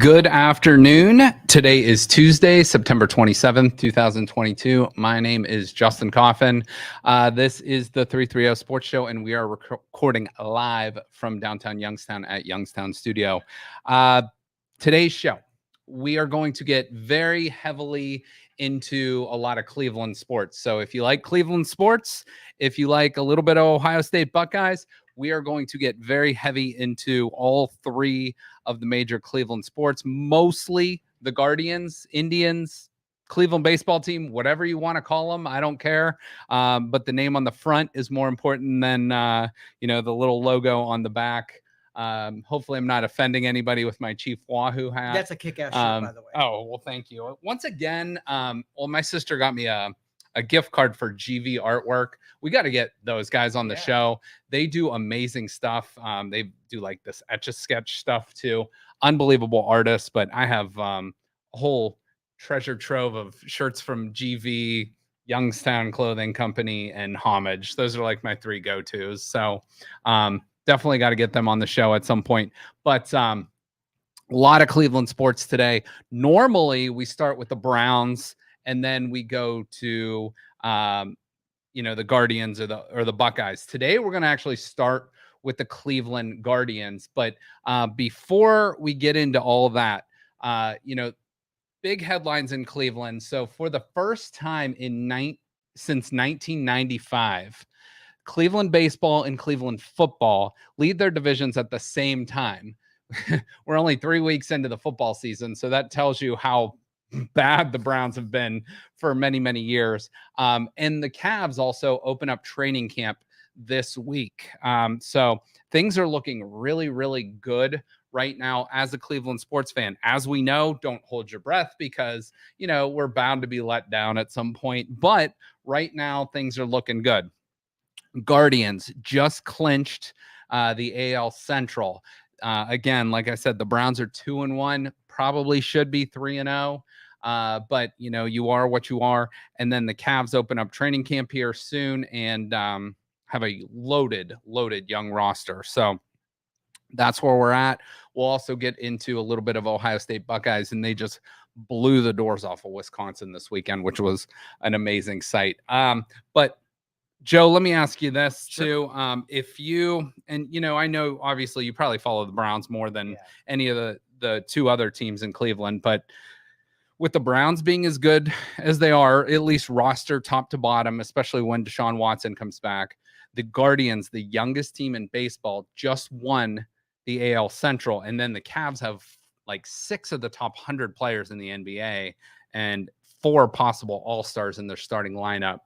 Good afternoon. Today is Tuesday, September 27th, 2022. My name is Justin Coffin. This is the 330 Sports Show, and we are recording live from downtown Youngstown at Youngstown Studio. Today's show, we are going to get very heavily into a lot of Cleveland sports. So if you like Cleveland sports, if you like a little bit of Ohio State Buckeyes, we are going to get very heavy into all three of the major Cleveland sports, mostly the Guardians, Indians, Cleveland baseball team, whatever you want to call them. I don't care. But the name on the front is more important than, the little logo on the back. Hopefully I'm not offending anybody with my Chief Wahoo hat. That's a kick-ass shirt, by the way. Oh, well, thank you. Once again, my sister got me a gift card for GV Artwork. We got to get those guys on the show. They do amazing stuff. They do like this Etch-a-Sketch stuff too. Unbelievable artists, but I have a whole treasure trove of shirts from GV, Youngstown Clothing Company, and Homage. Those are like my three go-tos. So definitely got to get them on the show at some point. But a lot of Cleveland sports today. Normally we start with the Browns and then we go to the Guardians or the Buckeyes. Today we're going to actually start with the Cleveland Guardians. But before we get into all of that, big headlines in Cleveland. So for the first time since 1995, Cleveland baseball and Cleveland football lead their divisions at the same time. We're only 3 weeks into the football season, so that tells you how bad the Browns have been for many, many years. And the Cavs also open up training camp this week. So things are looking really, really good right now as a Cleveland sports fan. As we know, don't hold your breath because, we're bound to be let down at some point. But right now, things are looking good. Guardians just clinched the AL Central. Again, like I said, the Browns are 2-1, probably should be 3-0. But you are what you are. And then the Cavs open up training camp here soon and have a loaded young roster. So that's where we're at. We'll also get into a little bit of Ohio State Buckeyes, and they just blew the doors off of Wisconsin this weekend, which was an amazing sight. But Joe, let me ask you this too. If you, and I know obviously you probably follow the Browns more than any of the two other teams in Cleveland, but with the Browns being as good as they are, at least roster top to bottom, especially when Deshaun Watson comes back, the Guardians, the youngest team in baseball, just won the AL Central. And then the Cavs have like 6 of the top 100 players in the NBA and 4 possible all-stars in their starting lineup.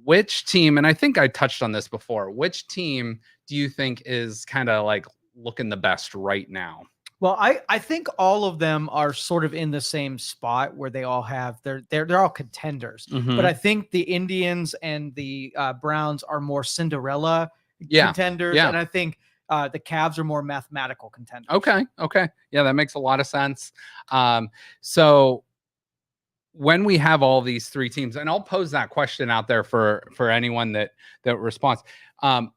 Which team, and I think I touched on this before, which team do you think is kind of like looking the best right now? Well, I think all of them are sort of in the same spot where they all have they're all contenders. Mm-hmm. But I think the Indians and the Browns are more Cinderella contenders, and I think the Cavs are more mathematical contenders. Okay. Yeah, that makes a lot of sense. So when we have all these three teams, and I'll pose that question out there for anyone that responds,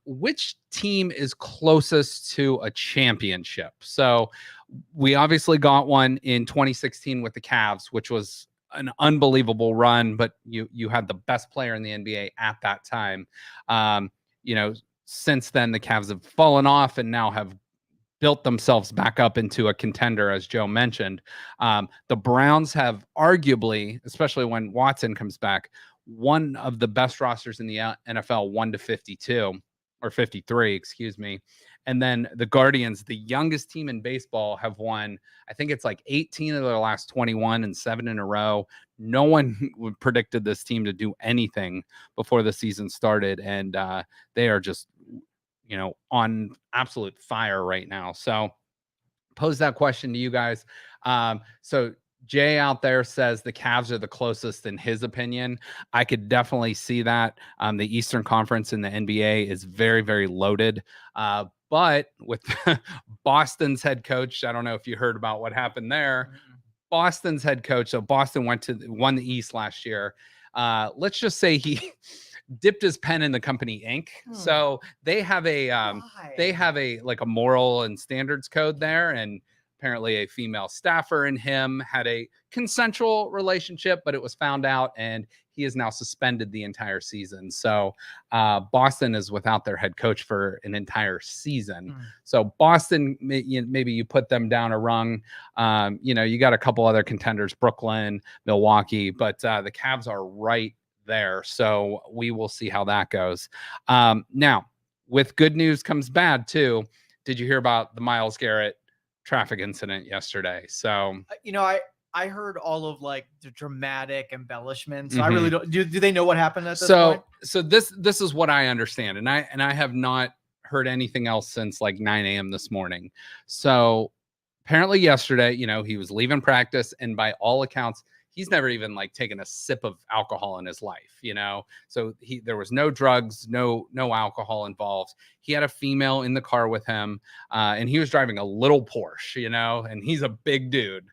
which team is closest to a championship? So we obviously got one in 2016 with the Cavs, which was an unbelievable run, but you had the best player in the NBA at that time. Since then the Cavs have fallen off and now have built themselves back up into a contender, as Joe mentioned. The Browns have arguably, especially when Watson comes back, one of the best rosters in the NFL, 1-52 or 53, excuse me. And then the Guardians, the youngest team in baseball, have won, I think it's like 18 of their last 21 and 7 in a row. No one predicted this team to do anything before the season started. And they are just, on absolute fire right now. So pose that question to you guys. So Jay out there says the Cavs are the closest in his opinion. I could definitely see that. The Eastern Conference in the NBA is very, very loaded. But with Boston's head coach, I don't know if you heard about what happened there. Boston's head coach. So Boston won the East last year. Let's just say he dipped his pen in the company ink. So they have a like a moral and standards code there, and apparently a female staffer and him had a consensual relationship, but it was found out, and he is now suspended the entire season. So Boston is without their head coach for an entire season. So Boston, maybe you put them down a rung. You got a couple other contenders, Brooklyn, Milwaukee, but the Cavs are right there. So we will see how that goes. Now, with good news comes bad too. Did you hear about the Myles Garrett traffic incident yesterday? So, I heard all of like the dramatic embellishments. So I really don't. Do they know what happened at this point? So this is what I understand, and I have not heard anything else since like 9 a.m. this morning. So apparently yesterday, he was leaving practice, and by all accounts, he's never even like taken a sip of alcohol in his life, So there was no drugs, no alcohol involved. He had a female in the car with him, and he was driving a little Porsche, and he's a big dude.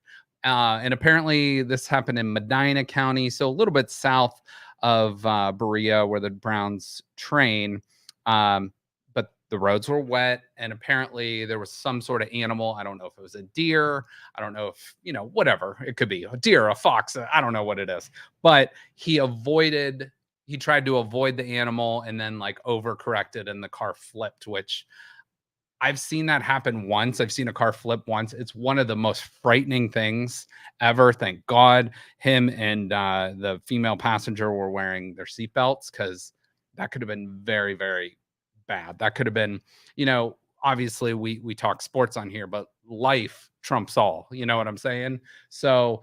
And apparently this happened in Medina County, so a little bit south of Berea, where the Browns train. But the roads were wet, and apparently there was some sort of animal. I don't know if it was a deer. I don't know if, whatever. It could be a deer, a fox. I don't know what it is. But he tried to avoid the animal and then like overcorrected, and the car flipped, which I've seen that happen once. I've seen a car flip once. It's one of the most frightening things ever. Thank God him and the female passenger were wearing their seatbelts, because that could have been very, very bad. That could have been, obviously we talk sports on here, but life trumps all. You know what I'm saying? So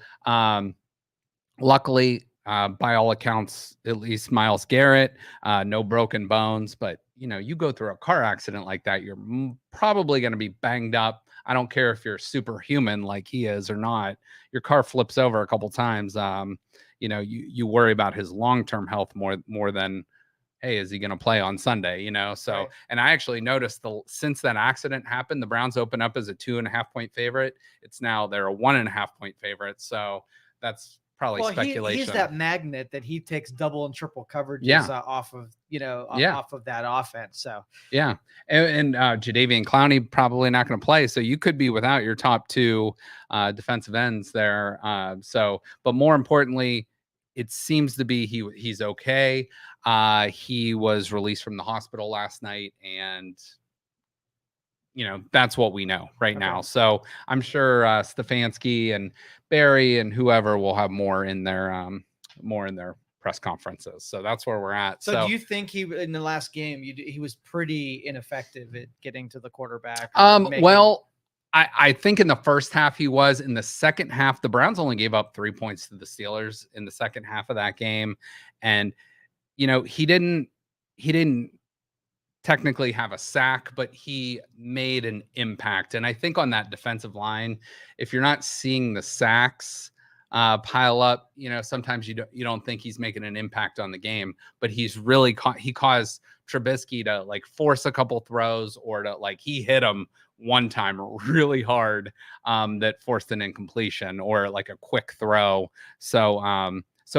luckily, by all accounts, at least Myles Garrett, no broken bones, but you go through a car accident like that, you're probably going to be banged up. I don't care if you're superhuman like he is or not. Your car flips over a couple times. You worry about his long-term health more than, hey, is he going to play on Sunday? So, right. And I actually noticed since that accident happened, the Browns open up as a 2.5 point favorite. It's now they're a 1.5 point favorite. So that's probably speculation. He's that magnet that he takes double and triple coverages off of, off of that offense. So yeah, and Jadeveon Clowney probably not going to play, so you could be without your top two defensive ends there. But more importantly, it seems to be he's okay. He was released from the hospital last night, and that's what we know right now. So I'm sure Stefanski and Barry and whoever will have more in their press conferences. So that's where we're at. So do you think in the last game, he was pretty ineffective at getting to the quarterback? Well, I think in the first half he was. In the second half, the Browns only gave up 3 points to the Steelers in the second half of that game. And, he didn't technically have a sack, but he made an impact. And I think on that defensive line, if you're not seeing the sacks pile up, sometimes you don't think he's making an impact on the game, but he's really he caused Trubisky to like force a couple throws, or to like he hit him one time really hard that forced an incompletion or like a quick throw. So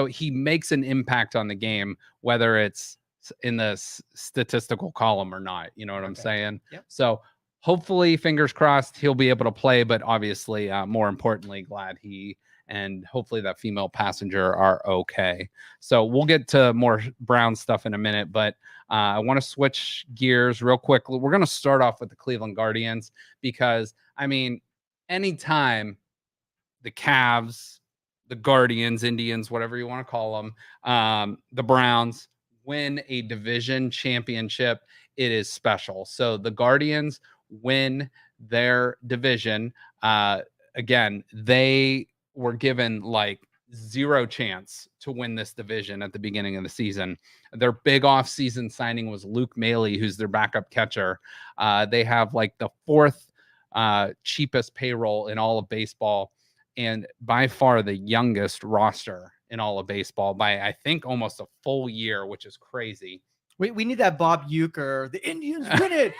he makes an impact on the game, whether it's in the statistical column or not. You know what I'm saying? Yep. So hopefully, fingers crossed, he'll be able to play, but obviously more importantly, glad he and hopefully that female passenger are okay. So we'll get to more Brown stuff in a minute, but I want to switch gears real quick. We're going to start off with the Cleveland Guardians, because anytime the Cavs, the Guardians, Indians, whatever you want to call them, the Browns win a division championship, it is special. So the Guardians win their division. Again, they were given like zero chance to win this division at the beginning of the season. Their big off-season signing was Luke Maley, who's their backup catcher. They have like the fourth cheapest payroll in all of baseball, and by far the youngest roster in all of baseball by, I think, almost a full year, which is crazy. We need that Bob Uecker. The Indians win it.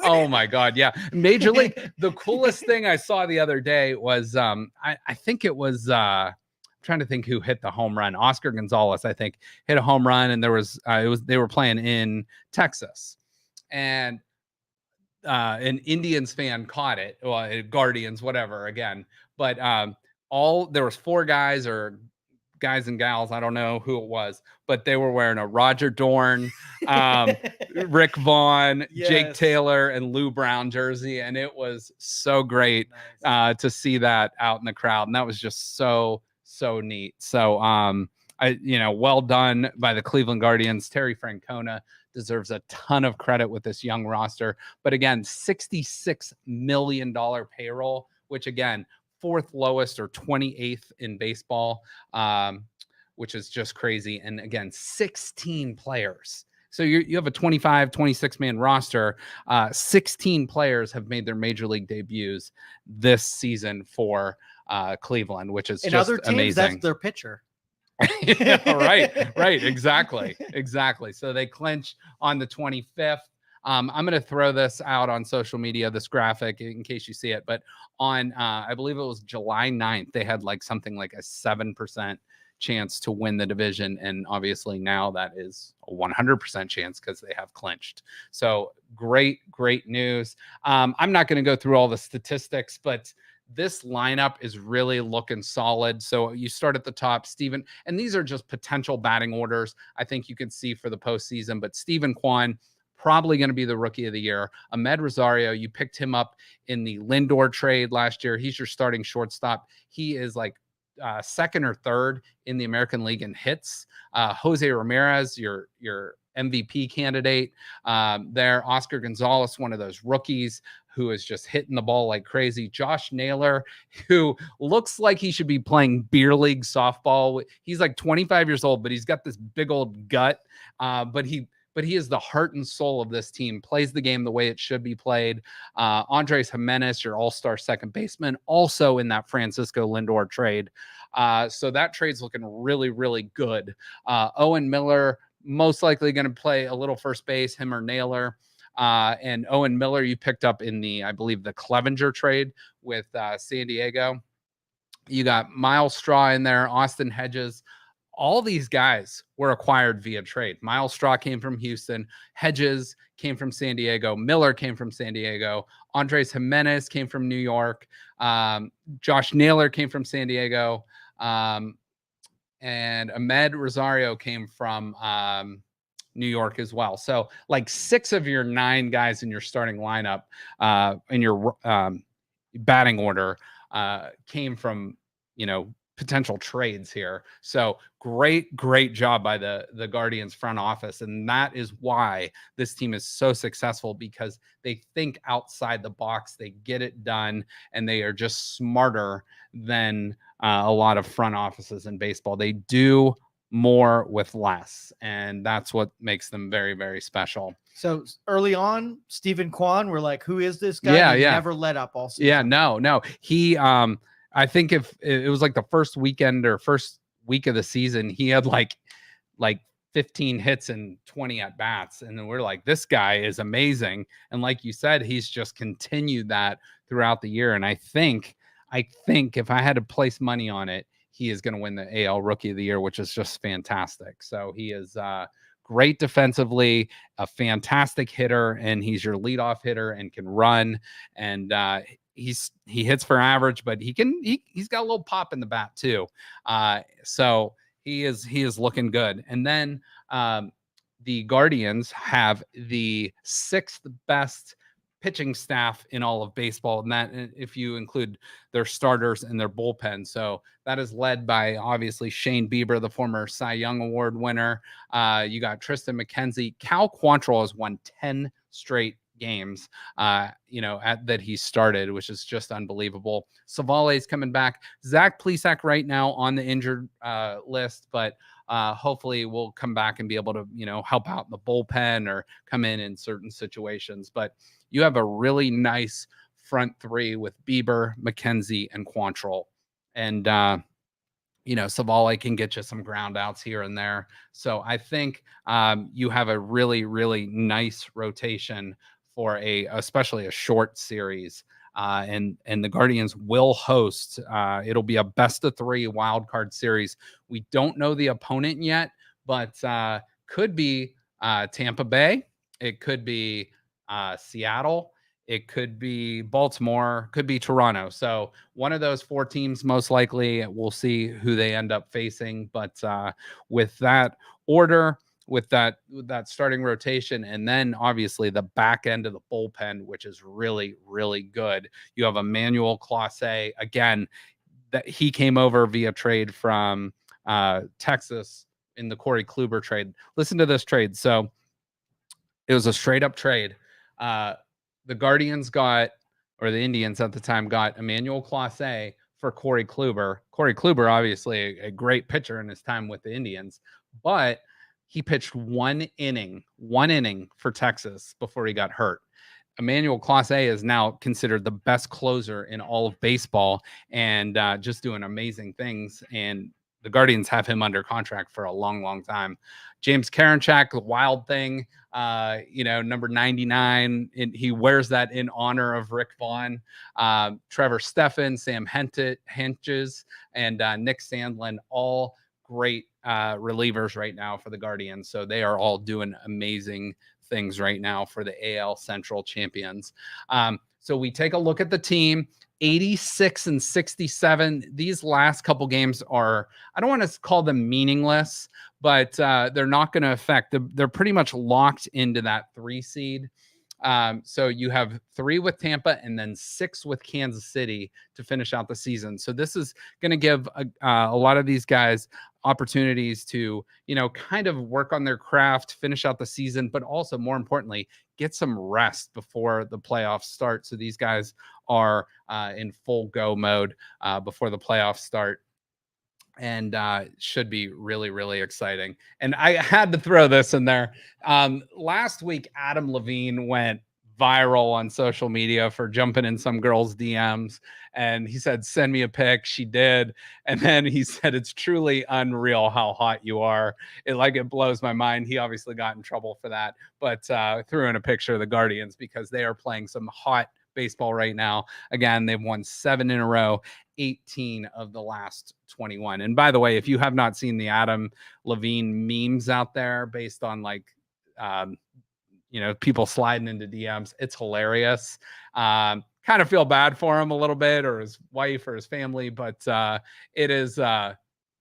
Oh my God. Yeah. Major League. The coolest thing I saw the other day was, I think it was, trying to think who hit the home run. Oscar Gonzalez, I think, hit a home run, and there was, they were playing in Texas, and an Indians fan caught it, well, Guardians, whatever, again. But there was 4 guys or guys and gals, I don't know who it was, but they were wearing a Roger Dorn, Rick Vaughn, Jake Taylor, and Lou Brown jersey, and it was so great to see that out in the crowd, and that was just so neat. So well done by the Cleveland Guardians. Terry Francona deserves a ton of credit with this young roster, but again, $66 million payroll, which again, 4th lowest or 28th in baseball, which is just crazy. And again, 16 players. So you have a 25, 26 man roster. 16 players have made their major league debuts this season for Cleveland, which is just other teams, amazing. That's their pitcher. Right. Exactly. So they clinch on the 25th. I'm going to throw this out on social media, this graphic, in case you see it. But on, I believe it was July 9th, they had something like a 7% chance to win the division. And obviously now that is a 100% chance because they have clinched. So great news. I'm not going to go through all the statistics, but this lineup is really looking solid. So you start at the top, Steven, and these are just potential batting orders I think you can see for the postseason. But Steven Kwan, probably going to be the rookie of the year. Ahmed Rosario, you picked him up in the Lindor trade last year. He's your starting shortstop. He is 2nd or 3rd in the American League in hits. Jose Ramirez, your MVP candidate there. Oscar Gonzalez, one of those rookies who is just hitting the ball like crazy. Josh Naylor, who looks like he should be playing beer league softball. He's 25 years old, but he's got this big old gut. But he is the heart and soul of this team, plays the game the way it should be played. Andres Jimenez, your all-star second baseman, also in that Francisco Lindor trade. So that trade's looking really good. Owen Miller, most likely going to play a little first base, him or Naylor. And Owen Miller, you picked up in I believe the Clevenger trade with San Diego. You got Miles Straw in there, Austin Hedges. All these guys were acquired via trade. Miles Straw came from Houston. Hedges came from San Diego. Miller came from San Diego. Andres Jimenez came from New York. Josh Naylor came from San Diego. And Ahmed Rosario came from New York as well. So 6 of your 9 guys in your starting lineup, in your batting order, came from, potential trades here. So great job by the Guardians front office. And that is why this team is so successful, because they think outside the box, they get it done, and they are just smarter than a lot of front offices in baseball. They do more with less, and that's what makes them very special. So early on, Steven Kwan, we're like, who is this guy? He never let up all season. Yeah, no. He I think if it was the first weekend or first week of the season, he had like 15 hits and 20 at bats. And then we're like, this guy is amazing. And like you said, he's just continued that throughout the year. And I think if I had to place money on it, he is going to win the AL Rookie of the Year, which is just fantastic. So he is great defensively, a fantastic hitter, and he's your leadoff hitter and can run. And he hits for average, but he's got a little pop in the bat too. So he is looking good. And then the Guardians have the 6th best pitching staff in all of baseball, and that if you include their starters and their bullpen. So that is led by obviously Shane Bieber, the former Cy Young Award winner. You got Tristan McKenzie. Cal Quantrill has won 10 straight games that he started, which is just unbelievable. Savale's coming back. Zach Plesac right now on the injured list, but hopefully we'll come back and be able to help out in the bullpen or come in certain situations. But you have a really nice front 3 with Bieber, McKenzie, and Quantrill. And Savale can get you some ground outs here and there. So I think you have a really nice rotation for especially a short series. And the Guardians will host. It'll be a best of 3 wild card series. We don't know the opponent yet, but could be Tampa Bay. It could be Seattle. It could be Baltimore, could be Toronto. So one of those 4 teams, most likely. We'll see who they end up facing. But with that order, with that starting rotation, and then obviously the back end of the bullpen, which is really, really good. You have Emmanuel Clase, again, that he came over via trade from Texas in the Corey Kluber trade. Listen to this trade. So it was a straight up trade. The Guardians got, or the Indians at the time got, Emmanuel Clase for Corey Kluber. Corey Kluber, obviously a great pitcher in his time with the Indians, but he pitched one inning for Texas before he got hurt. Emmanuel Clase is now considered the best closer in all of baseball and just doing amazing things. And the Guardians have him under contract for a long, long time. James Karinchak, the wild thing, number 99, and he wears that in honor of Rick Vaughn. Trevor Stephan, Sam Hentges, and Nick Sandlin, all great relievers right now for the Guardians. So they are all doing amazing things right now for the AL Central champions. So we take a look at the team. 86 and 67. These last couple games are, I don't want to call them meaningless, but they're not going to affect. They're pretty much locked into that 3 seed. So you have 3 with Tampa and then 6 with Kansas City to finish out the season. So this is going to give a lot of these guys opportunities to, kind of work on their craft, finish out the season, but also more importantly, get some rest before the playoffs start. So these guys are in full go mode before the playoffs start. And should be really, really exciting. And I had to throw this in there. Last week, Adam Levine went viral on social media for jumping in some girl's DMs. And he said, send me a pic. She did. And then he said, it's truly unreal how hot you are. It blows my mind. He obviously got in trouble for that, but threw in a picture of the Guardians because they are playing some hot baseball right now. Again, they've won 7 in a row, 18 of the last 21. And by the way, if you have not seen the Adam Levine memes out there based on people sliding into DMs, it's hilarious. Kind of feel bad for him a little bit, or his wife or his family, but it is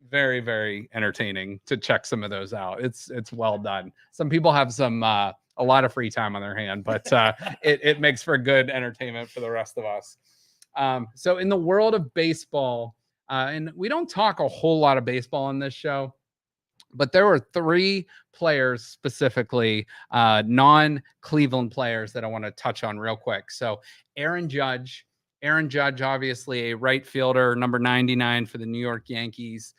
very, very entertaining to check some of those out. It's well done. Some people have a lot of free time on their hand, but it makes for good entertainment for the rest of us. So in the world of baseball, and we don't talk a whole lot of baseball on this show, but there were 3 players specifically, non-Cleveland players, that I want to touch on real quick. So Aaron Judge, obviously a right fielder, number 99 for the New York Yankees,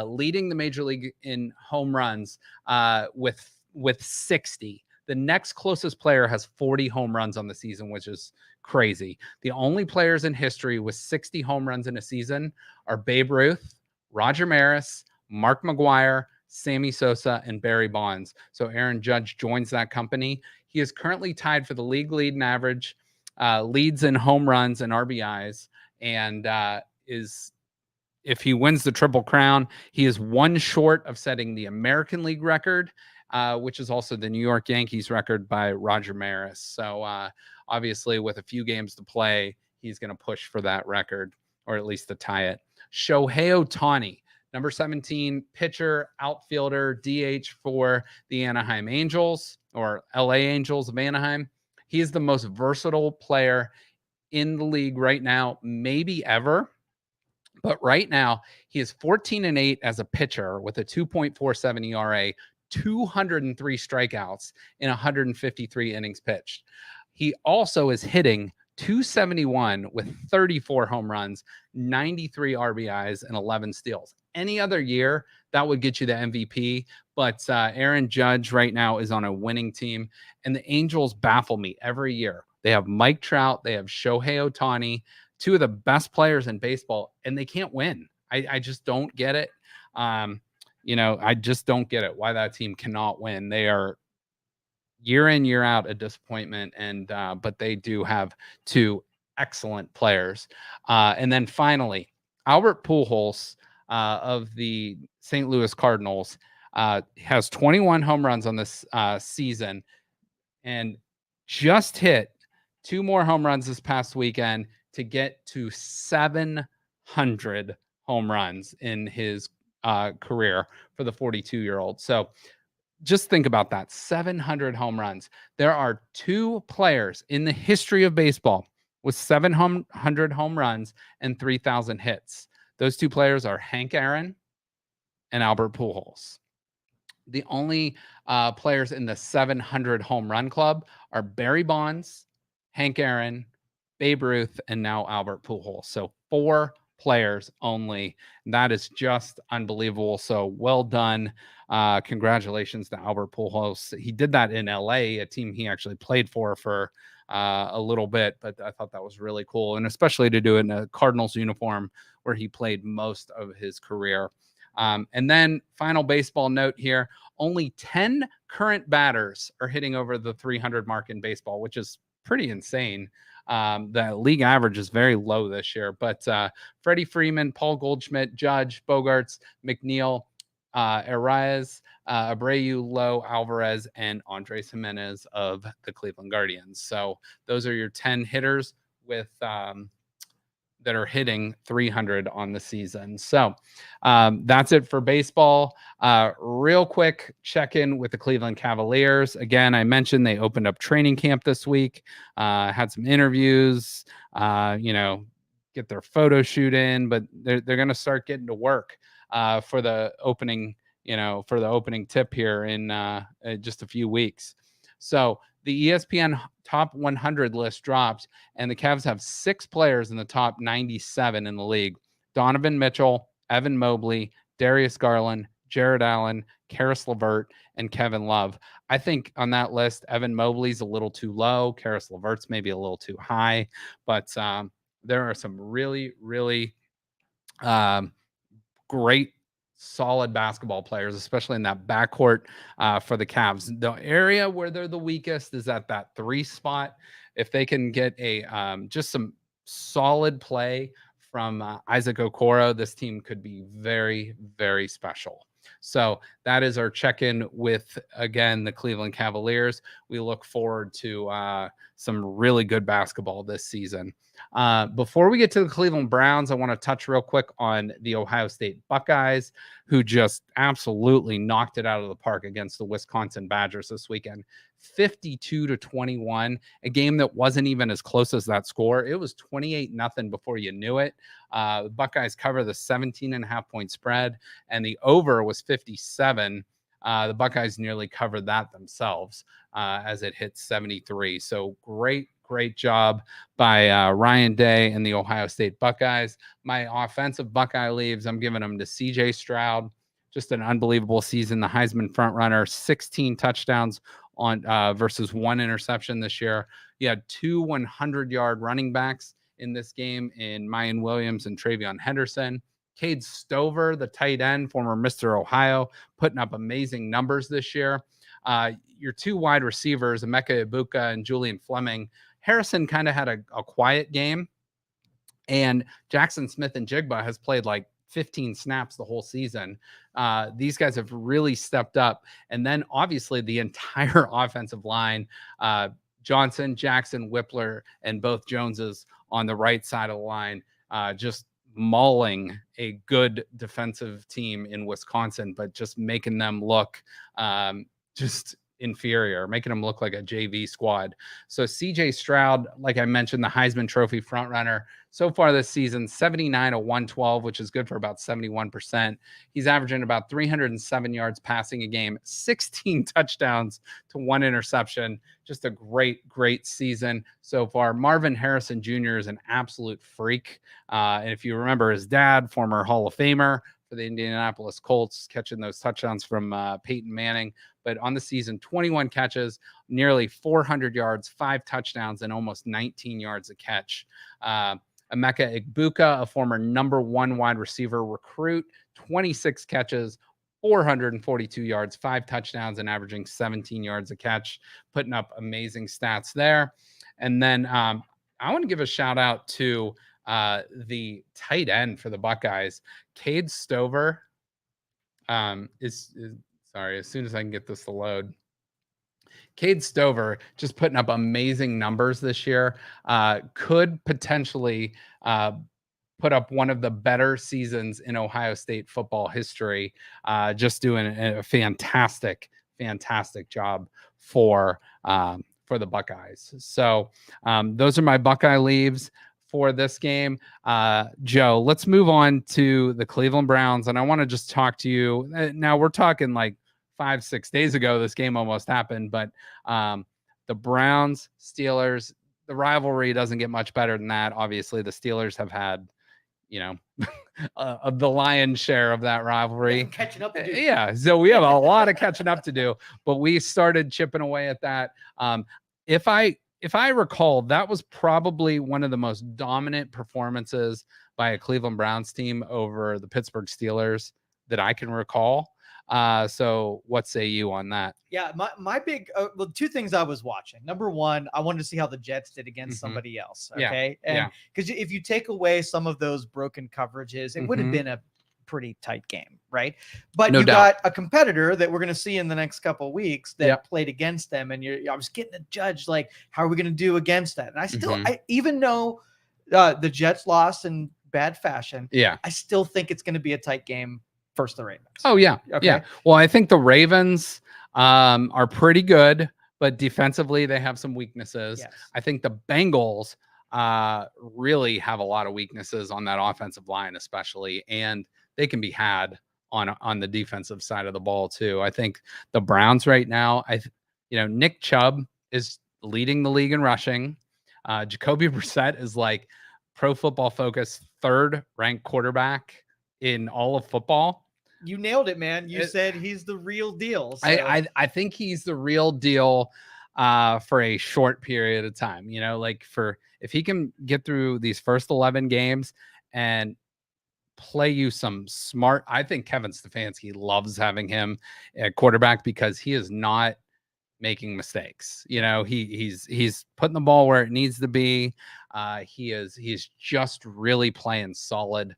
leading the major league in home runs with 60. The next closest player has 40 home runs on the season, which is crazy. The only players in history with 60 home runs in a season are Babe Ruth, Roger Maris, Mark McGwire, Sammy Sosa, and Barry Bonds. So Aaron Judge joins that company. He is currently tied for the league lead in average, leads in home runs and RBIs, and if he wins the Triple Crown, he is 1 short of setting the American League record, which is also the New York Yankees record by Roger Maris. So obviously with a few games to play, he's going to push for that record, or at least to tie it. Shohei Ohtani, number 17, pitcher, outfielder, DH for the Anaheim Angels, or LA Angels of Anaheim. He is the most versatile player in the league right now, maybe ever. But right now, he is 14-8 as a pitcher with a 2.47 ERA, 203 strikeouts in 153 innings pitched. He also is hitting .271 with 34 home runs, 93 RBIs, and 11 steals. Any other year, that would get you the MVP. But Aaron Judge right now is on a winning team, and the Angels baffle me every year. They have Mike Trout, they have Shohei Ohtani, 2 of the best players in baseball, and they can't win. I just don't get it. I just don't get it why that team cannot win. They are year in, year out a disappointment, and but they do have 2 excellent players. And then finally, Albert Pujols of the St. Louis Cardinals has 21 home runs on this season, and just hit 2 more home runs this past weekend to get to 700 home runs in his career for the 42-year-old. So just think about that. 700 home runs. There are 2 players in the history of baseball with 700 home runs and 3,000 hits. Those 2 players are Hank Aaron and Albert Pujols. The only players in the 700 home run club are Barry Bonds, Hank Aaron, Babe Ruth, and now Albert Pujols. So 4 players only. That is just unbelievable. So well done. Congratulations to Albert Pujols. He did that in LA, a team he actually played for a little bit, but I thought that was really cool. And especially to do it in a Cardinals uniform where he played most of his career. And then final baseball note here, only 10 current batters are hitting over the 300 mark in baseball, which is pretty insane. The league average is very low this year, but Freddie Freeman, Paul Goldschmidt, Judge, Bogarts, McNeil, Arraez, Abreu, Lowe, Alvarez, and Andres Jimenez of the Cleveland Guardians. So those are your 10 hitters with that are hitting 300 on the season. So that's it for baseball. Real quick check-in with the Cleveland Cavaliers. Again, I mentioned they opened up training camp this week, had some interviews, get their photo shoot in, but they're going to start getting to work for the opening tip here in just a few weeks. So the ESPN top 100 list dropped, and the Cavs have 6 players in the top 97 in the league. Donovan Mitchell, Evan Mobley, Darius Garland, Jared Allen, Karis LeVert, and Kevin Love. I think on that list, Evan Mobley's a little too low. Karis LeVert's maybe a little too high, but there are some really, really great, solid basketball players, especially in that backcourt for the Cavs. The area where they're the weakest is at that 3 spot. If they can get just some solid play from Isaac Okoro, this team could be very, very special. So that is our check-in with, again, the Cleveland Cavaliers. We look forward to some really good basketball this season. Before we get to the Cleveland Browns, I want to touch real quick on the Ohio State Buckeyes, who just absolutely knocked it out of the park against the Wisconsin Badgers this weekend. 52-21, a game that wasn't even as close as that score. It was 28-0 before you knew it. The Buckeyes cover the 17.5-point spread, and the over was 57. The Buckeyes nearly covered that themselves as it hit 73. So great job by Ryan Day and the Ohio State Buckeyes. My offensive Buckeye leaves, I'm giving them to CJ Stroud. Just an unbelievable season. The Heisman frontrunner, 16 touchdowns on versus 1 interception this year. You had 2 100-yard running backs in this game in Mayan Williams and Travion Henderson. Cade Stover, the tight end, former Mr. Ohio, putting up amazing numbers this year. Your 2 wide receivers, Emeka Ibuka and Julian Fleming. Harrison kind of had a quiet game, and Jackson Smith and Jigba has played like 15 snaps the whole season. These guys have really stepped up. And then obviously the entire offensive line, Johnson, Jackson, Whippler, and both Joneses on the right side of the line, just mauling a good defensive team in Wisconsin, but just making them look just inferior, making them look like a JV squad. So CJ Stroud, like I mentioned, the Heisman Trophy frontrunner so far this season, 79-112, which is good for about 71%. He's averaging about 307 yards passing a game, 16 touchdowns to 1 interception. Just a great season so far. Marvin Harrison Jr. is an absolute freak. And if you remember his dad, former Hall of Famer for the Indianapolis Colts, catching those touchdowns from Peyton Manning. But on the season, 21 catches, nearly 400 yards, 5 touchdowns, and almost 19 yards a catch. Emeka Ibuka, a former number 1 wide receiver recruit, 26 catches, 442 yards, 5 touchdowns, and averaging 17 yards a catch, putting up amazing stats there. And then I want to give a shout out to the tight end for the Buckeyes, Cade Stover. Sorry, as soon as I can get this to load. Cade Stover just putting up amazing numbers this year. Could potentially put up one of the better seasons in Ohio State football history. Just doing a fantastic job for the Buckeyes. So those are my Buckeye leaves for this game. Joe, let's move on to the Cleveland Browns. And I want to just talk to you. Now we're talking like 5-6 days ago, this game almost happened, but the Browns, Steelers, the rivalry doesn't get much better than that. Obviously, the Steelers have had, the lion's share of that rivalry. Catching up to do. Yeah, so we have a lot of catching up to do, but we started chipping away at that. If I recall, that was probably one of the most dominant performances by a Cleveland Browns team over the Pittsburgh Steelers that I can recall. So what say you on that? Yeah, my big two things I was watching. Number one, I wanted to see how the Jets did against somebody else. Okay. And because if you take away some of those broken coverages, it would have been a pretty tight game, right? But you got a competitor that we're going to see in the next couple of weeks that played against them, and I was getting to judge, like, how are we going to do against that? And I still, I even though the Jets lost in bad fashion, I still think it's going to be a tight game. First, the Ravens. Oh, yeah. Okay. Yeah. Well, I think the Ravens are pretty good, but defensively, they have some weaknesses. Yes. I think the Bengals really have a lot of weaknesses on that offensive line, especially, and they can be had on the defensive side of the ball, too. I think the Browns right now, Nick Chubb is leading the league in rushing. Jacoby Brissett is like Pro Football Focus third-ranked quarterback in all of football. You nailed it, man. You said he's the real deal. So. I think he's the real deal for a short period of time. If he can get through these first 11 games and play you some smart, I think Kevin Stefanski loves having him at quarterback because he is not making mistakes. He's putting the ball where it needs to be. He's just really playing solid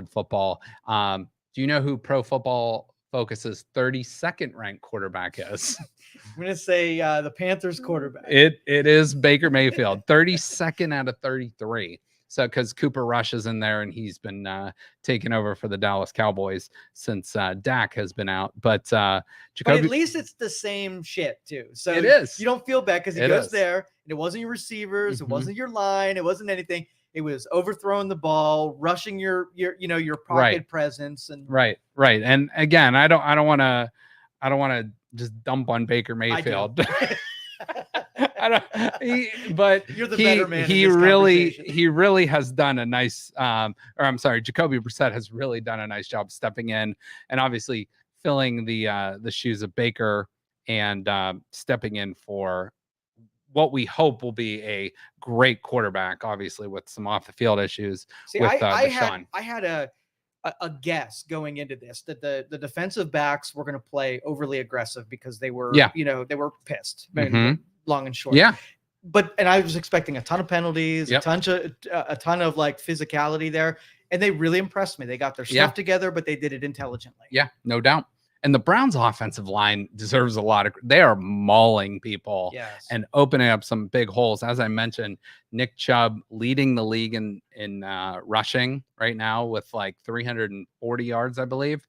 football. Do you know who Pro Football Focus's 32nd ranked quarterback is? I'm going to say the Panthers quarterback. It is Baker Mayfield, 32nd out of 33. So because Cooper Rush is in there and he's been taking over for the Dallas Cowboys since Dak has been out. But Jacoby, but at least it's the same shit too. So it is. You don't feel bad because he goes there and it wasn't your receivers, it wasn't your line, it wasn't anything. It was overthrowing the ball, rushing your pocket presence, and right. And again, I don't want to just dump on Baker Mayfield. But you're the better man. He really has done a nice. Jacoby Brissett has really done a nice job stepping in and obviously filling the shoes of Baker and stepping in for what we hope will be a great quarterback, obviously with some off the field issues. See, I had a guess going into this that the defensive backs were going to play overly aggressive because they were, they were pissed, long and short. Yeah. And I was expecting a ton of penalties, a ton of like physicality there. And they really impressed me. They got their stuff together, but they did it intelligently. Yeah, no doubt. And the Browns offensive line deserves a lot of, they are mauling people and opening up some big holes. As I mentioned, Nick Chubb leading the league in rushing right now with like 340 yards, I believe.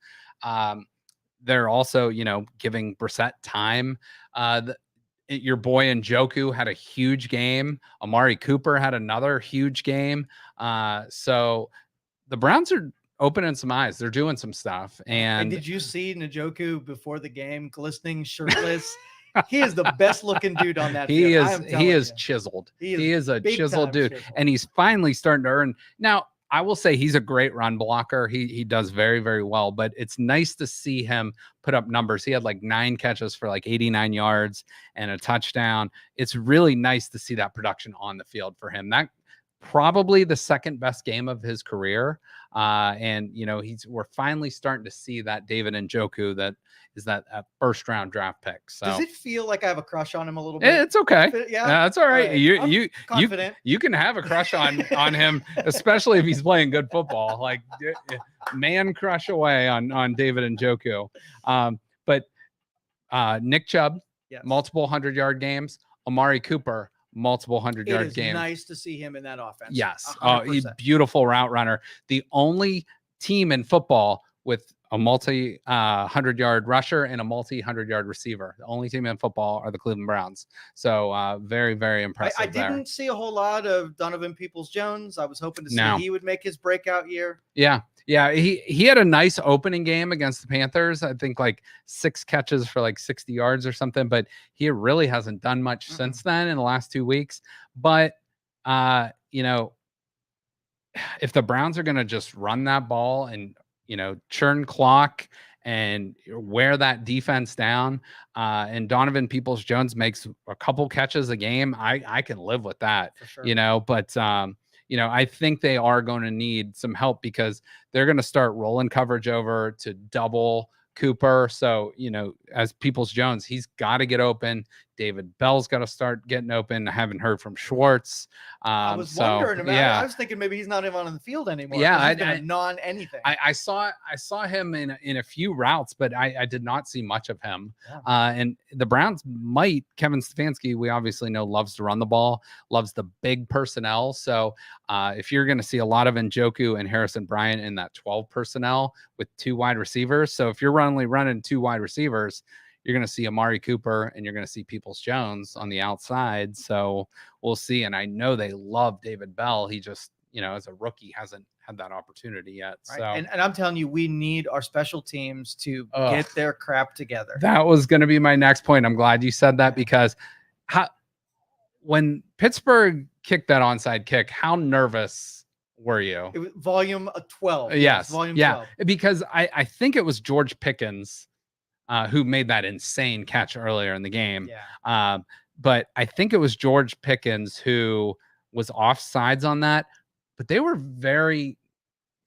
They're also, giving Brissett time. Your boy Njoku had a huge game. Amari Cooper had another huge game. So the Browns are opening some eyes. They're doing some stuff. And did you see Njoku before the game, glistening, shirtless? He is the best looking dude on that field. He is chiseled. He is a chiseled dude. And he's finally starting to earn. Now, I will say he's a great run blocker. He does very, very well, but it's nice to see him put up numbers. He had like 9 catches for like 89 yards and a touchdown. It's really nice to see that production on the field for him. That probably the second best game of his career. And we're finally starting to see that David Njoku that is that first round draft pick. So does it feel like I have a crush on him a little bit? It's okay. Yeah, that's all right. You confident. You can have a crush on him, especially if he's playing good football. Like man crush away on David Njoku. But Nick Chubb multiple 100-yard games. Amari Cooper, multiple 100-yard games. It is nice to see him in that offense. Yes. Beautiful route runner. The only team in football with a multi 100-yard rusher and a multi 100-yard receiver. The only team in football are the Cleveland Browns. So very, very impressive. I didn't see a whole lot of Donovan Peoples-Jones. I was hoping to see he would make his breakout year. Yeah. He had a nice opening game against the Panthers. I think like 6 catches for like 60 yards or something, but he really hasn't done much since then in the last 2 weeks. But if the Browns are going to just run that ball and churn clock and wear that defense down, and Donovan Peoples-Jones makes a couple catches a game, I can live with that. For sure. But I think they are going to need some help because they're going to start rolling coverage over to double Cooper. So, as Peoples-Jones, he's got to get open. David Bell's got to start getting open. I haven't heard from Schwartz. I was wondering about it. I was thinking maybe he's not even on the field anymore. Yeah, anything. I saw him in a few routes, but I did not see much of him. Yeah. And the Browns might. Kevin Stefanski, we obviously know, loves to run the ball, loves the big personnel. So if you're going to see a lot of Njoku and Harrison Bryant in that 12 personnel with 2 wide receivers, so if you're only running 2 wide receivers, you're going to see Amari Cooper and you're going to see Peoples-Jones on the outside. So we'll see. And I know they love David Bell. He just, as a rookie, hasn't had that opportunity yet. Right. So, and I'm telling you, we need our special teams to get their crap together. That was going to be my next point. I'm glad you said that because when Pittsburgh kicked that onside kick, how nervous were you? It was volume 12. Yes. Volume 12. Because I think it was George Pickens who made that insane catch earlier in the game. Yeah. But I think it was George Pickens who was offsides on that. But they were very,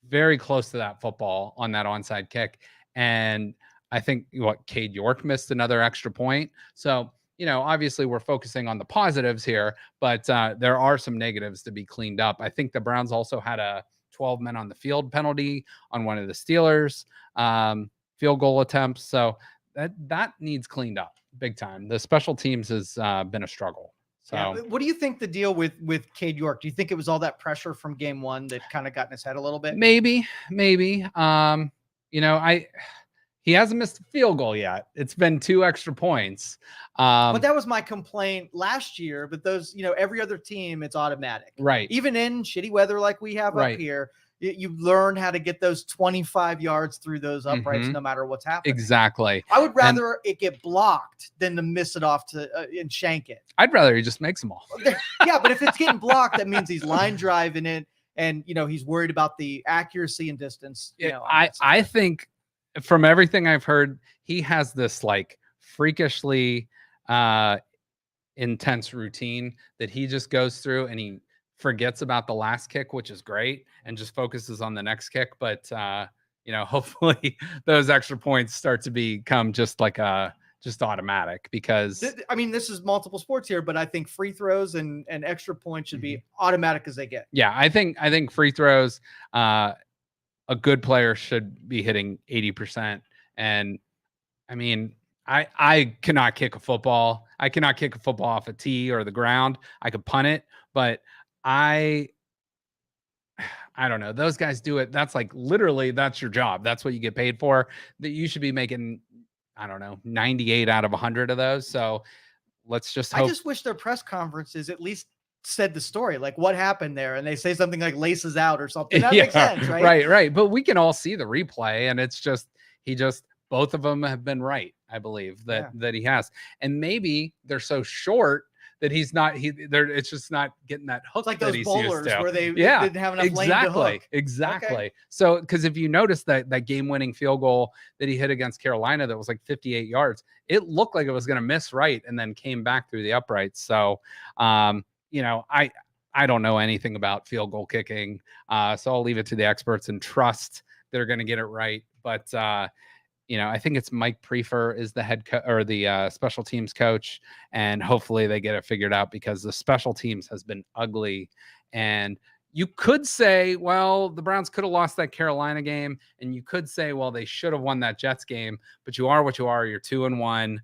very close to that football on that onside kick. And I think Cade York missed another extra point. So, obviously we're focusing on the positives here, but there are some negatives to be cleaned up. I think the Browns also had a 12 men on the field penalty on one of the Steelers. Field goal attempts. So that needs cleaned up big time. The special teams has been a struggle. So what do you think the deal with Cade York? Do you think it was all that pressure from game 1 that kind of got in his head a little bit? Maybe. He hasn't missed a field goal yet. It's been 2 extra points. But that was my complaint last year. But those, every other team, it's automatic. Right. Even in shitty weather like we have up here, you learn how to get those 25 yards through those uprights no matter what's happening. Exactly. I would rather it get blocked than to miss it off to and shank it. I'd rather he just makes them all. Yeah, but if it's getting blocked, that means he's line driving it and, he's worried about the accuracy and distance. I think from everything I've heard, he has this like freakishly intense routine that he just goes through and he forgets about the last kick, which is great, and just focuses on the next kick. But hopefully those extra points start to become just like just automatic because this is multiple sports here, but I think free throws and extra points should be automatic as they get. Yeah, I think free throws, a good player should be hitting 80%. And I cannot kick a football. I cannot kick a football off a tee or the ground. I could punt it, but I don't know. Those guys do it. That's like literally that's your job. That's what you get paid for. That you should be making, 98 out of 100 of those. So let's just hope. I just wish their press conferences at least said the story, like what happened there, and they say something like laces out or something. That makes sense, right? Right. But we can all see the replay, and it's just both of them have been right. I believe that he has, and maybe they're so short that he's not. It's just not getting that hook. It's like that those he's bowlers used to. where they didn't have enough lane to hook. Exactly. Okay. So, because if you notice that game-winning field goal that he hit against Carolina, that was like 58 yards, it looked like it was going to miss right, and then came back through the uprights. So, I don't know anything about field goal kicking, so I'll leave it to the experts and trust they're going to get it right. But I think it's Mike Prefer is the head or the special teams coach, and hopefully they get it figured out because the special teams has been ugly. And you could say, well, the Browns could have lost that Carolina game, and you could say, well, they should have won that Jets game, but you are what you are. You're 2-1.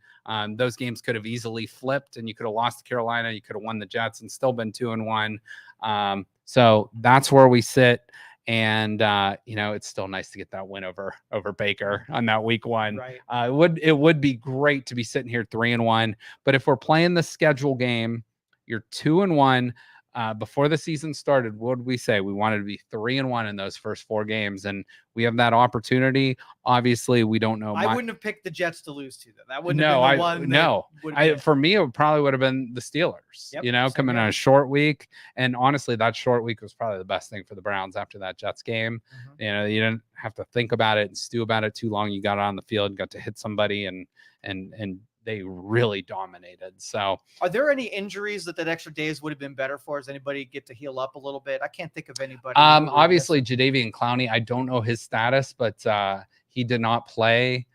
Those games could have easily flipped, and you could have lost to Carolina. You could have won the Jets and still been 2-1. So that's where we sit. And it's still nice to get that win over Baker on that week 1. Right. It would be great to be sitting here 3-1. But if we're playing the schedule game, you're 2-1. Before the season started, what did we say? We wanted to be 3-1 in those first 4 games, and we have that opportunity. Obviously, we don't know. I wouldn't have picked the Jets to lose to them. That wouldn't have been the one. No, for me, it probably would have been the Steelers. Coming on a short week, and honestly, that short week was probably the best thing for the Browns after that Jets game. You didn't have to think about it and stew about it too long. You got on the field, got to hit somebody, and they really dominated. So are there any injuries that extra days would have been better for? Does anybody get to heal up a little bit? I can't think of anybody. Obviously Jadeveon Clowney, I don't know his status, but he did not play,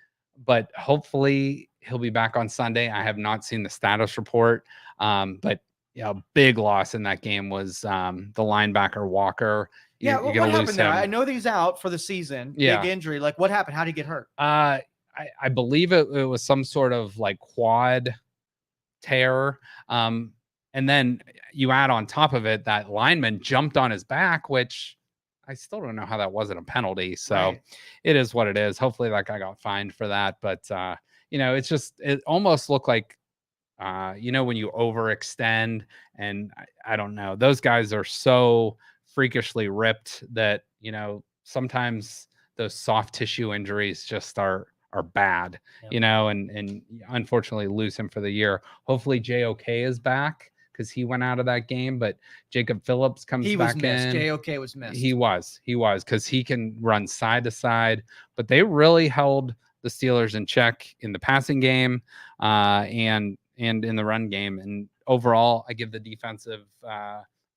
but hopefully he'll be back on Sunday. I have not seen the status report. But big loss in that game was the linebacker Walker. What happened there? I know that he's out for the season. Big injury. Like, what happened? How did he get hurt? I believe it was some sort of like quad tear. And then you add on top of it that lineman jumped on his back, which I still don't know how that wasn't a penalty. So It is what it is. Hopefully that guy got fined for that. But, it almost looked like, when you overextend, and I don't know, those guys are so freakishly ripped that, sometimes those soft tissue injuries just are bad, and unfortunately lose him for the year. Hopefully JOK is back because he went out of that game, but Jacob Phillips comes back in. JOK was missed. He was because he can run side to side, but they really held the Steelers in check in the passing game and in the run game. And overall, I give the defensive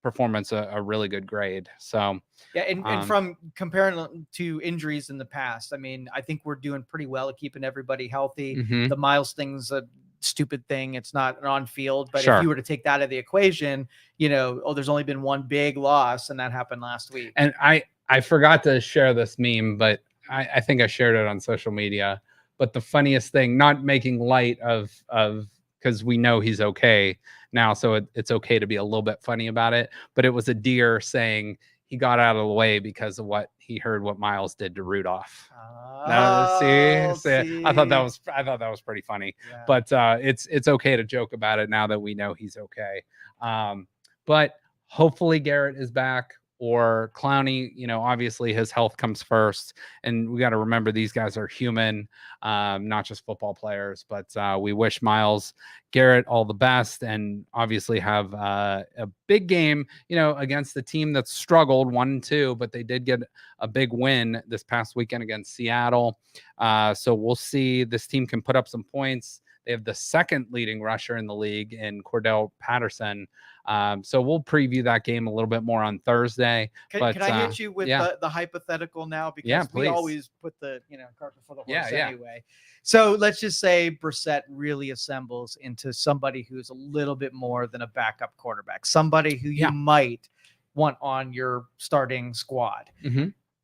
performance a really good grade. So and from comparing to injuries in the past, I mean, I think we're doing pretty well at keeping everybody healthy. The Miles thing's a stupid thing. It's not an on-field, but if you were to take that out of the equation, there's only been one big loss, and that happened last week. And I forgot to share this meme, but I think I shared it on social media. But the funniest thing, not making light of because we know he's okay now, so it's okay to be a little bit funny about it. But it was a deer saying he got out of the way because of what he heard what Miles did to Rudolph. See? I thought that was pretty funny. But it's okay to joke about it now that we know he's okay. But hopefully Garrett is back. Or Clowney, obviously his health comes first. And we got to remember these guys are human, not just football players. But we wish Myles Garrett all the best, and obviously have a big game, against the team that's struggled 1-2, but they did get a big win this past weekend against Seattle. So we'll see. This team can put up some points. They have the second leading rusher in the league in Cordell Patterson. So we'll preview that game a little bit more on Thursday. Can I hit you with the hypothetical now? Because we always put the cart before the horse anyway. So let's just say Brissett really assembles into somebody who's a little bit more than a backup quarterback, somebody who you might want on your starting squad.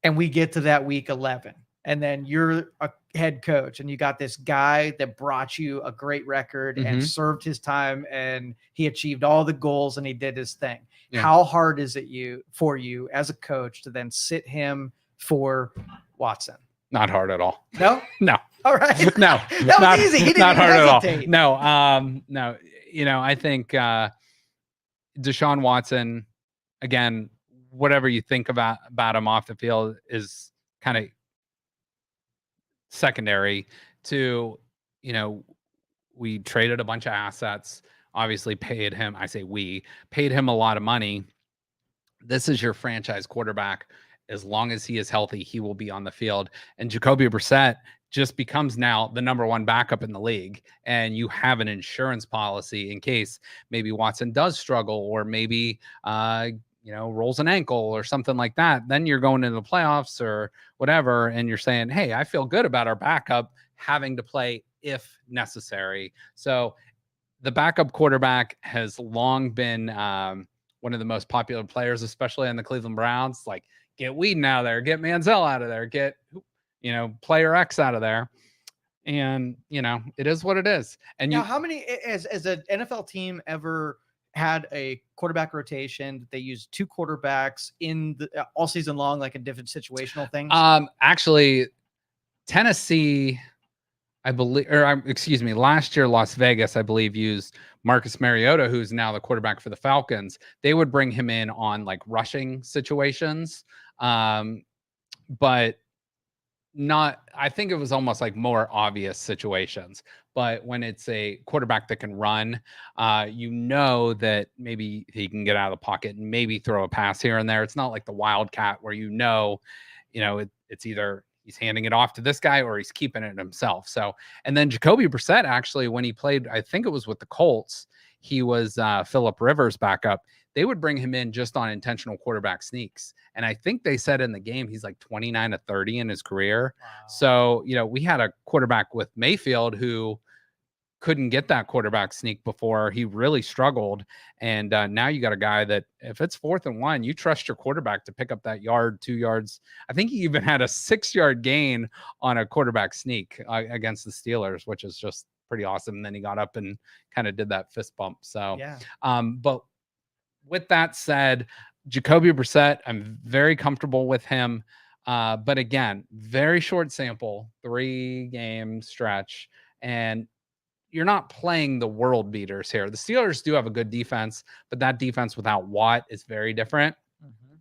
And we get to that week 11. And then you're a head coach and you got this guy that brought you a great record and served his time, and he achieved all the goals and he did his thing. How hard is it for you as a coach to then sit him for Watson? Not hard at all. No? No. All right. No. That was easy. He didn't not hard hesitate. At all. No. I think Deshaun Watson, again, whatever you think about him off the field is kind of secondary to, we traded a bunch of assets, obviously paid him. I say we paid him a lot of money. This is your franchise quarterback. As long as he is healthy, he will be on the field. And Jacoby Brissett just becomes now the number one backup in the league. And you have an insurance policy in case maybe Watson does struggle, or maybe, rolls an ankle or something like that. Then you're going into the playoffs or whatever, and you're saying, hey, I feel good about our backup having to play if necessary. So the backup quarterback has long been one of the most popular players, especially on the Cleveland Browns. Like, get Whedon out of there, get Manziel out of there, get, player X out of there. And, it is what it is. And now, how many, as an NFL team ever had a quarterback rotation that they used 2 quarterbacks in the all season long, like in different situational things? Actually, Tennessee, I believe, last year, Las Vegas, I believe, used Marcus Mariota, who's now the quarterback for the Falcons. They would bring him in on like rushing situations. But not, I think it was almost like more obvious situations. But when it's a quarterback that can run, that maybe he can get out of the pocket and maybe throw a pass here and there. It's not like the Wildcat where it's either he's handing it off to this guy or he's keeping it himself. So, and then Jacoby Brissett, actually, when he played, I think it was with the Colts, he was Phillip Rivers' backup. They would bring him in just on intentional quarterback sneaks. And I think they said in the game, he's like 29 to 30 in his career. Wow. So, we had a quarterback with Mayfield who couldn't get that quarterback sneak before. He really struggled. And now you got a guy that if it's 4th and 1, you trust your quarterback to pick up that yard, 2 yards. I think he even had a 6-yard gain on a quarterback sneak against the Steelers, which is just pretty awesome. And then he got up and kind of did that fist bump. So, yeah. But with that said, Jacoby Brissett, I'm very comfortable with him. But again, very short sample, 3-game stretch. And you're not playing the world beaters here. The Steelers do have a good defense, but that defense without Watt is very different. Mm-hmm.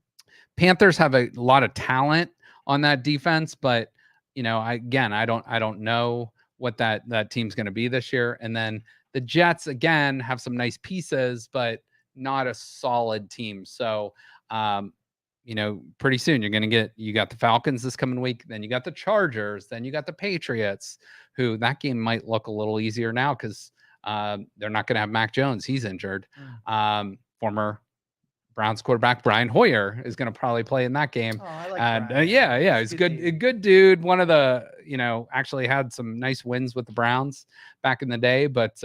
Panthers have a lot of talent on that defense, but I don't know what that team's going to be this year. And then the Jets again have some nice pieces, but not a solid team. So, pretty soon you got the Falcons this coming week, then you got the Chargers, then you got the Patriots, who that game might look a little easier now because they're not going to have Mac Jones. He's injured. Former Browns quarterback Brian Hoyer is going to probably play in that game. Oh, I like Brian. Yeah. He's a good dude. One of the, actually had some nice wins with the Browns back in the day, but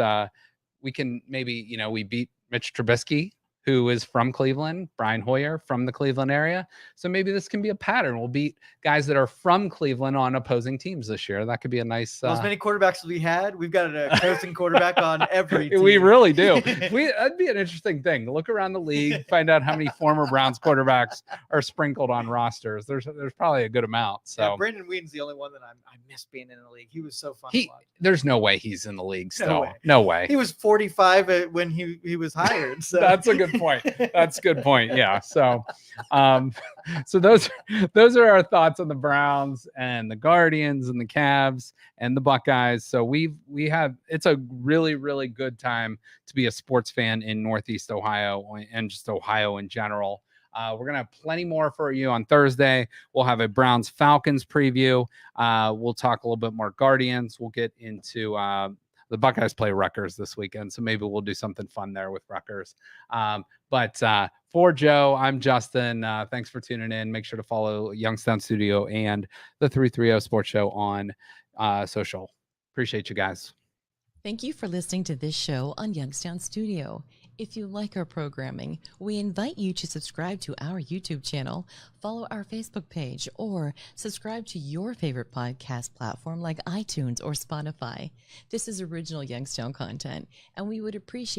we can maybe, we beat Mitch Trubisky, who is from Cleveland, Brian Hoyer from the Cleveland area. So maybe this can be a pattern. We'll beat guys that are from Cleveland on opposing teams this year. That could be a nice... Well, as many quarterbacks as we had, we've got a coaching quarterback on every team. We really do. That'd be an interesting thing. Look around the league, find out how many former Browns quarterbacks are sprinkled on rosters. There's probably a good amount. So yeah, Brandon Whedon's the only one that I miss being in the league. He was so fun to watch. There's no way he's in the league still. No way. He was 45 when he was hired. So. That's a good point. That's a good point. Yeah. So, so those are our thoughts on the Browns and the Guardians and the Cavs and the Buckeyes. So it's a really, really good time to be a sports fan in Northeast Ohio and just Ohio in general. We're going to have plenty more for you on Thursday. We'll have a Browns Falcons preview. We'll talk a little bit more Guardians. We'll get into, the Buckeyes play Rutgers this weekend, so maybe we'll do something fun there with Rutgers. But for Joe, I'm Justin. Thanks for tuning in. Make sure to follow Youngstown Studio and the 330 Sports Show on social. Appreciate you guys. Thank you for listening to this show on Youngstown Studio. If you like our programming, we invite you to subscribe to our YouTube channel, follow our Facebook page, or subscribe to your favorite podcast platform like iTunes or Spotify. This is original Youngstown content, and we would appreciate